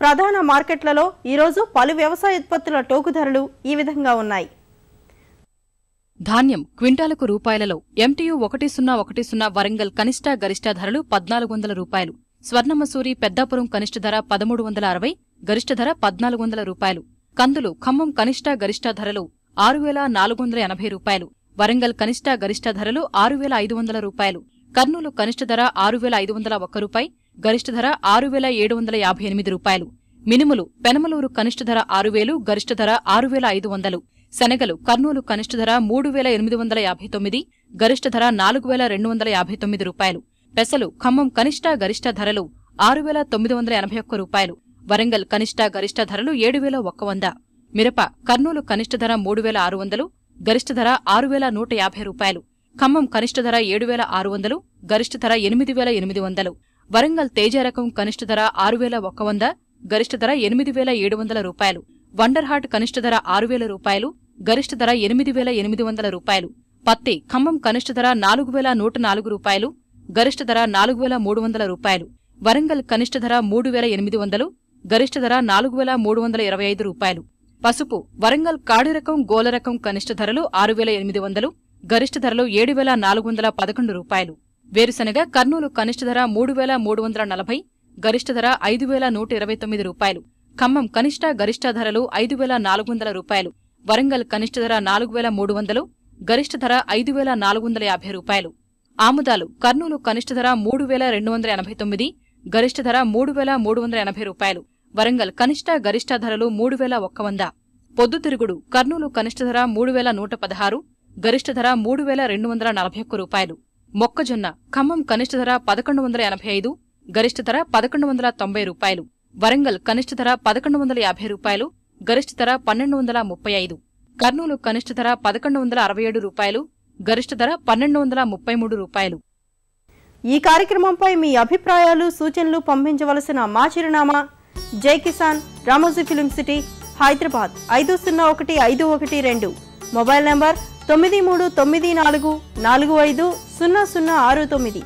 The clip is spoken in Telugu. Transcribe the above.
ప్రధాన మార్కెట్లలో ఈ రోజు పలు వ్యవసాయ ఉత్పత్తుల టోకు ధరలు ఈ విధంగా ఉన్నాయి. ధాన్యం క్వింటాలకు రూపాయలలో MTU 1010 వరంగల్ కనిష్ట గరిష్ట ధరలు 1400 రూపాయలు. స్వర్ణమసూరి పెద్దాపురం కనిష్ట ధర 1360, గరిష్ట ధర 1400 రూపాయలు. కందులు ఖమ్మం కనిష్ట గరిష్ట ధరలు 6480 రూపాయలు. వరంగల్ కనిష్ట గరిష్ట ధరలు 6500 రూపాయలు. కర్నూలు కనిష్ట ధర 6501 రూపాయి, గరిష్ట ధర 6758 రూపాయలు. మినుములు పెనమలూరు కనిష్ట ధర 6000, గరిష్ట ధర 6500. శనగలు కర్నూలు కనిష్ట ధర 3859, గరిష్ట ధర 4259 రూపాయలు. పెసలు ఖమ్మం కనిష్ట గరిష్ట ధరలు 6981 రూపాయలు. వరంగల్ కనిష్ట గరిష్ట ధరలు 7100. మిరప కర్నూలు కనిష్ట ధర 3600, గరిష్ట ధర 6150 రూపాయలు. ఖమ్మం కనిష్ట ధర 7600, గరిష్ట ధర 8800. వరంగల్ తేజ రకం కనిష్ట ధర 6100, గరిష్ట ధర 8700 రూపాయలు. వండర్ హార్ట్ కనిష్ట ధర 6000 రూపాయలు, గరిష్ట ధర 8800 రూపాయలు. పత్తి ఖమ్మం కనిష్ట ధర 4104 రూపాయలు, గరిష్ట ధర 4300 రూపాయలు. వరంగల్ కనిష్ట ధర 3800, గరిష్ట ధర 4325 రూపాయలు. పసుపు వరంగల్ కాడి రకం గోల రకం కనిష్ట ధరలు 6800, గరిష్ట ధరలు 7411 రూపాయలు. వేరుశనగ కర్నూలు కనిష్ట ధర 3340, గరిష్ట ధర 5129 రూపాయలు. ఖమ్మం కనిష్ట గరిష్ట ధరలు 5400 రూపాయలు. వరంగల్ కనిష్ట ధర 4300, గరిష్ట ధర 5450 రూపాయలు. ఆముదాలు కర్నూలు కనిష్ట ధర 3289, గరిష్ట ధర 3380 రూపాయలు. వరంగల్ కనిష్ట గరిష్ట ధరలు 3100. పొద్దుతిరుగుడు కర్నూలు కనిష్ట ధర 3116, గరిష్ట ధర 3241 రూపాయలు. మొక్కజొన్న ఖమ్మం కనిష్ట ధర 1185, గరిష్ట ధర 1190 రూపాయలు. వరంగల్ కనిష్ట ధర 1150 రూపాయలు, గరిష్ట ధర 1235. కర్నూలు కనిష్ట ధర 1167 రూపాయలు, గరిష్ట ధర 1233 రూపాయలు. ఈ కార్యక్రమంపై మీ అభిప్రాయాలు సూచనలు పంపించవలసిన మా చిరునామా జై Kisan, Ramoji film city, Hyderabad 501512. Mobile number 9394450069.